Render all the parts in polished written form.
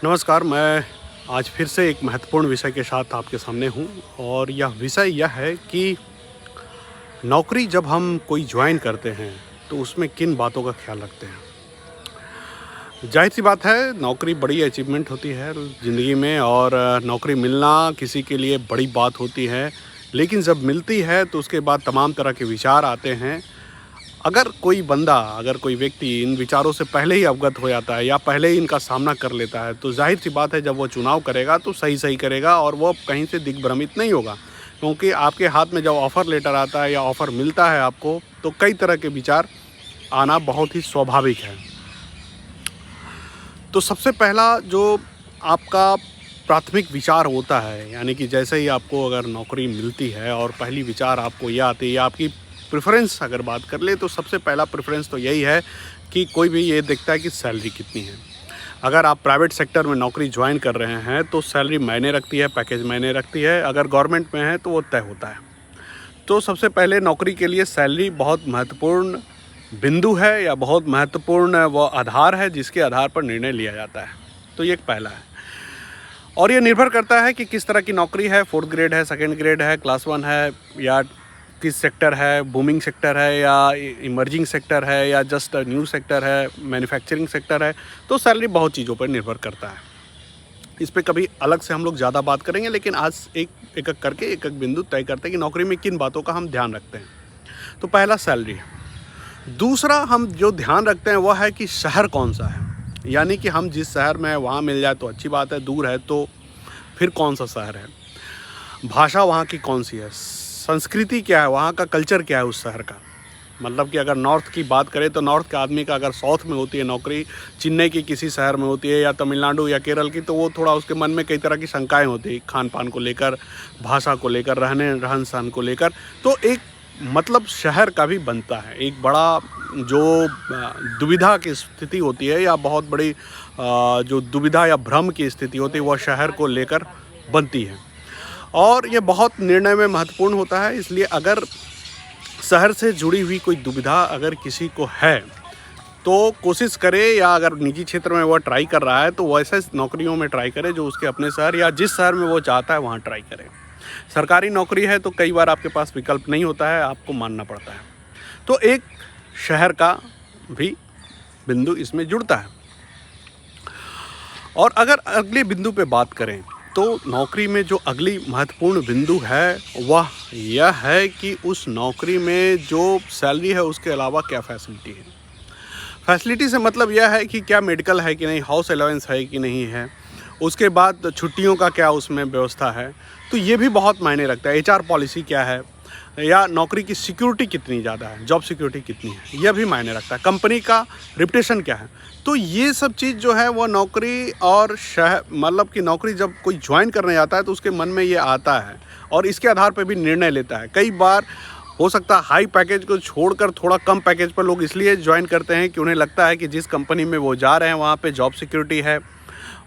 नमस्कार। मैं आज फिर से एक महत्वपूर्ण विषय के साथ आपके सामने हूँ और यह विषय यह है कि नौकरी जब हम कोई ज्वाइन करते हैं तो उसमें किन बातों का ख्याल रखते हैं। जाहिर सी बात है, नौकरी बड़ी अचीवमेंट होती है ज़िंदगी में और नौकरी मिलना किसी के लिए बड़ी बात होती है। लेकिन जब मिलती है तो उसके बाद तमाम तरह के विचार आते हैं। अगर कोई व्यक्ति इन विचारों से पहले ही अवगत हो जाता है या पहले ही इनका सामना कर लेता है तो ज़ाहिर सी बात है, जब वो चुनाव करेगा तो सही करेगा और वो कहीं से दिग्भ्रमित नहीं होगा। क्योंकि आपके हाथ में जब ऑफ़र लेटर आता है या ऑफ़र मिलता है आपको, तो कई तरह के विचार आना बहुत ही स्वाभाविक है। तो सबसे पहला जो आपका प्राथमिक विचार होता है, यानी कि जैसे ही आपको अगर नौकरी मिलती है और पहली विचार आपको ये आती है या आपकी प्रेफरेंस अगर बात कर ले, तो सबसे पहला प्रेफरेंस तो यही है कि कोई भी ये देखता है कि सैलरी कितनी है। अगर आप प्राइवेट सेक्टर में नौकरी ज्वाइन कर रहे हैं तो सैलरी मायने रखती है, पैकेज मायने रखती है। अगर गवर्नमेंट में है तो वो तय होता है। तो सबसे पहले नौकरी के लिए सैलरी बहुत महत्वपूर्ण बिंदु है या बहुत महत्वपूर्ण वो आधार है जिसके आधार पर निर्णय लिया जाता है। तो ये एक पहला है और ये निर्भर करता है कि किस तरह की नौकरी है। 4th ग्रेड है, 2nd ग्रेड है, क्लास 1 है, या किस सेक्टर है, बूमिंग सेक्टर है या इमर्जिंग सेक्टर है या जस्ट न्यू सेक्टर है, मैन्युफैक्चरिंग सेक्टर है। तो सैलरी बहुत चीज़ों पर निर्भर करता है। इस पे कभी अलग से हम लोग ज़्यादा बात करेंगे, लेकिन आज एक करके एक बिंदु तय करते हैं कि नौकरी में किन बातों का हम ध्यान रखते हैं। तो पहला सैलरी है। दूसरा हम जो ध्यान रखते हैं वह है कि शहर कौन सा है, यानी कि हम जिस शहर में है वहाँ मिल जाए तो अच्छी बात है, दूर है तो फिर कौन सा शहर है, भाषा वहाँ की कौन सी है, संस्कृति क्या है, वहाँ का कल्चर क्या है उस शहर का। मतलब कि अगर नॉर्थ की बात करें तो नॉर्थ के आदमी का अगर साउथ में होती है नौकरी, चेन्नई की किसी शहर में होती है या तमिलनाडु या केरल की, तो वो थोड़ा उसके मन में कई तरह की शंकाएं होती हैं, खान पान को लेकर, भाषा को लेकर, रहन सहन को लेकर। तो एक मतलब शहर का भी बनता है। एक बड़ा जो दुविधा की स्थिति होती है या बहुत बड़ी जो दुविधा या भ्रम की स्थिति होती है वह शहर को लेकर बनती है और ये बहुत निर्णय में महत्वपूर्ण होता है। इसलिए अगर शहर से जुड़ी हुई कोई दुविधा अगर किसी को है तो कोशिश करे, या अगर निजी क्षेत्र में वह ट्राई कर रहा है तो वैसे नौकरियों में ट्राई करे जो उसके अपने शहर या जिस शहर में वो चाहता है वहाँ ट्राई करे। सरकारी नौकरी है तो कई बार आपके पास विकल्प नहीं होता है, आपको मानना पड़ता है। तो एक शहर का भी बिंदु इसमें जुड़ता है। और अगर अगले बिंदु पे बात करें तो नौकरी में जो अगली महत्वपूर्ण बिंदु है वह यह है कि उस नौकरी में जो सैलरी है उसके अलावा क्या फैसिलिटी है। फैसिलिटी से मतलब यह है कि क्या मेडिकल है कि नहीं, हाउस अलाउंस है कि नहीं है, उसके बाद छुट्टियों का क्या उसमें व्यवस्था है। तो ये भी बहुत मायने रखता है। HR पॉलिसी क्या है, या नौकरी की सिक्योरिटी कितनी ज़्यादा है, जॉब सिक्योरिटी कितनी है, यह भी मायने रखता है। कंपनी का रेपुटेशन क्या है। तो ये सब चीज़ जो है वो नौकरी और मतलब कि नौकरी जब कोई ज्वाइन करने जाता है तो उसके मन में ये आता है और इसके आधार पर भी निर्णय लेता है। कई बार हो सकता है हाई पैकेज को छोड़कर थोड़ा कम पैकेज पर लोग इसलिए ज्वाइन करते हैं कि उन्हें लगता है कि जिस कंपनी में वो जा रहे हैं वहाँ पे जॉब सिक्योरिटी है,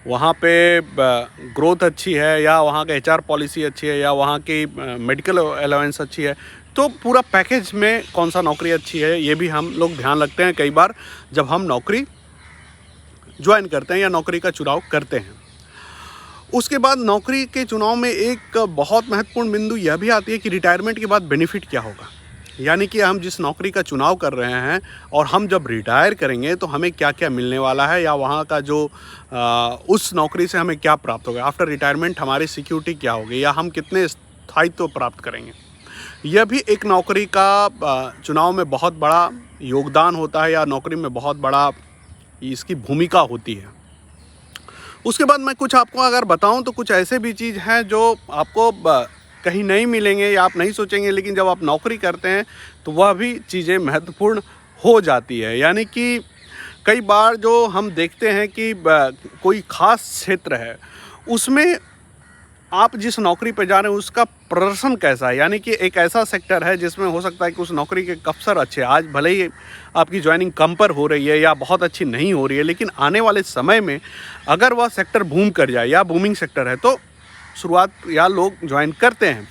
वहाँ पे ग्रोथ अच्छी है, या वहाँ का HR पॉलिसी अच्छी है, या वहाँ की मेडिकल अलाउंस अच्छी है। तो पूरा पैकेज में कौन सा नौकरी अच्छी है ये भी हम लोग ध्यान रखते हैं कई बार जब हम नौकरी ज्वाइन करते हैं या नौकरी का चुनाव करते हैं। उसके बाद नौकरी के चुनाव में एक बहुत महत्वपूर्ण बिंदु यह भी आती है कि रिटायरमेंट के बाद बेनिफिट क्या होगा। यानी कि हम जिस नौकरी का चुनाव कर रहे हैं और हम जब रिटायर करेंगे तो हमें क्या क्या मिलने वाला है, या वहाँ का जो उस नौकरी से हमें क्या प्राप्त होगा। आफ्टर रिटायरमेंट हमारी सिक्योरिटी क्या होगी, या हम कितने स्थायित्व प्राप्त करेंगे। यह भी एक नौकरी का चुनाव में बहुत बड़ा योगदान होता है, या नौकरी में बहुत बड़ा इसकी भूमिका होती है। उसके बाद मैं कुछ आपको अगर बताऊं तो कुछ ऐसे भी चीज़ हैं जो आपको कहीं नहीं मिलेंगे या आप नहीं सोचेंगे, लेकिन जब आप नौकरी करते हैं तो वह भी चीज़ें महत्वपूर्ण हो जाती है। यानी कि कई बार जो हम देखते हैं कि कोई ख़ास क्षेत्र है उसमें आप जिस नौकरी पे जा रहे हैं उसका प्रदर्शन कैसा है। यानी कि एक ऐसा सेक्टर है जिसमें हो सकता है कि उस नौकरी के अवसर अच्छे, आज भले ही आपकी ज्वाइनिंग कम पर हो रही है या बहुत अच्छी नहीं हो रही है, लेकिन आने वाले समय में अगर वह सेक्टर बूम कर जाए या बूमिंग सेक्टर है तो शुरुआत या लोग ज्वाइन करते हैं।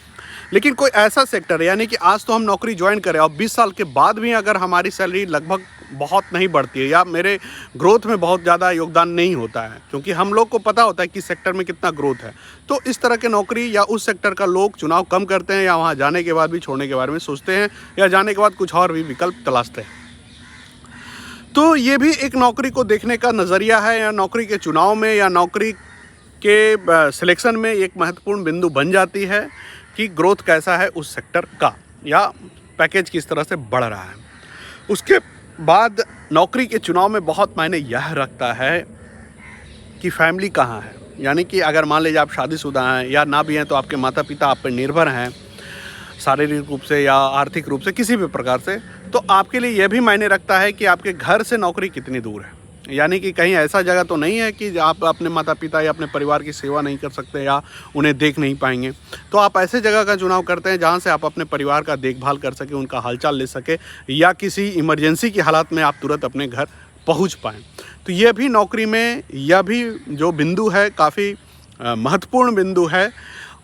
लेकिन कोई ऐसा सेक्टर है, यानी कि आज तो हम नौकरी ज्वाइन करें और 20 साल के बाद भी अगर हमारी सैलरी लगभग बहुत नहीं बढ़ती है या मेरे ग्रोथ में बहुत ज़्यादा योगदान नहीं होता है, क्योंकि हम लोग को पता होता है कि सेक्टर में कितना ग्रोथ है, तो इस तरह के नौकरी या उस सेक्टर का लोग चुनाव कम करते हैं या वहाँ जाने के बाद भी छोड़ने के बारे में सोचते हैं या जाने के बाद कुछ और भी विकल्प तलाशते हैं। तो ये भी एक नौकरी को देखने का नज़रिया है, या नौकरी के चुनाव में या नौकरी के सिलेक्शन में एक महत्वपूर्ण बिंदु बन जाती है कि ग्रोथ कैसा है उस सेक्टर का, या पैकेज किस तरह से बढ़ रहा है। उसके बाद नौकरी के चुनाव में बहुत मायने यह रखता है कि फैमिली कहाँ है, यानी कि अगर मान लीजिए आप शादीशुदा हैं या ना भी हैं तो आपके माता पिता आप पर निर्भर हैं शारीरिक रूप से या आर्थिक रूप से किसी भी प्रकार से, तो आपके लिए यह भी मायने रखता है कि आपके घर से नौकरी कितनी दूर है, यानी कि कहीं ऐसा जगह तो नहीं है कि आप अपने माता पिता या अपने परिवार की सेवा नहीं कर सकते या उन्हें देख नहीं पाएंगे। तो आप ऐसे जगह का चुनाव करते हैं जहां से आप अपने परिवार का देखभाल कर सकें, उनका हालचाल ले सके, या किसी इमरजेंसी की हालात में आप तुरंत अपने घर पहुंच पाएँ। तो यह भी नौकरी में यह भी जो बिंदु है काफ़ी महत्वपूर्ण बिंदु है।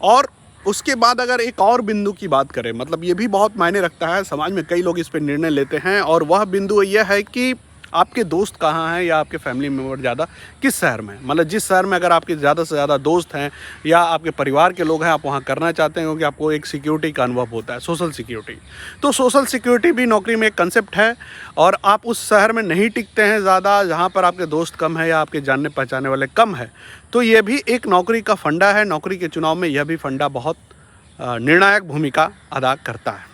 और उसके बाद अगर एक और बिंदु की बात करें, मतलब ये भी बहुत मायने रखता है, समाज में कई लोग इस पर निर्णय लेते हैं, और वह बिंदु यह है कि आपके दोस्त कहाँ हैं या आपके फैमिली मेम्बर ज़्यादा किस शहर में, मतलब जिस शहर में अगर आपके ज़्यादा से ज़्यादा दोस्त हैं या आपके परिवार के लोग हैं, आप वहाँ करना चाहते हैं क्योंकि आपको एक सिक्योरिटी का अनुभव होता है, सोशल सिक्योरिटी। तो सोशल सिक्योरिटी भी नौकरी में एक कंसेप्ट है, और आप उस शहर में नहीं टिकते हैं ज़्यादा जहाँ पर आपके दोस्त कम है या आपके जानने पहचाने वाले कम है, तो ये भी एक नौकरी का फंडा है। नौकरी के चुनाव में यह भी फंडा बहुत निर्णायक भूमिका अदा करता है।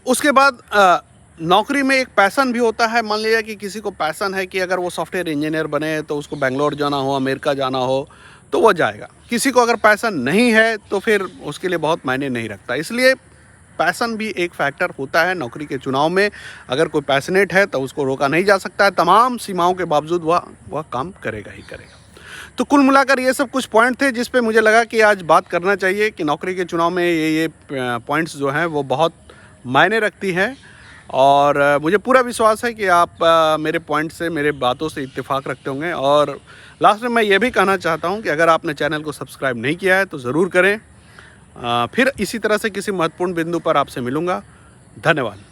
उसके बाद नौकरी में एक पैशन भी होता है। मान लीजिए कि किसी को पैशन है कि अगर वो सॉफ्टवेयर इंजीनियर बने तो उसको बेंगलोर जाना हो, अमेरिका जाना हो, तो वो जाएगा। किसी को अगर पैशन नहीं है तो फिर उसके लिए बहुत मायने नहीं रखता। इसलिए पैशन भी एक फैक्टर होता है नौकरी के चुनाव में। अगर कोई पैशनेट है तो उसको रोका नहीं जा सकता है, तमाम सीमाओं के बावजूद वह काम करेगा ही करेगा। तो कुल मिलाकर ये सब कुछ पॉइंट थे जिस पे मुझे लगा कि आज बात करना चाहिए कि नौकरी के चुनाव में ये पॉइंट्स जो हैं वो बहुत मायने रखती हैं। और मुझे पूरा विश्वास है कि आप मेरे पॉइंट से, मेरे बातों से इत्तेफाक रखते होंगे। और लास्ट में मैं ये भी कहना चाहता हूँ कि अगर आपने चैनल को सब्सक्राइब नहीं किया है तो ज़रूर करें। फिर इसी तरह से किसी महत्वपूर्ण बिंदु पर आपसे मिलूँगा। धन्यवाद।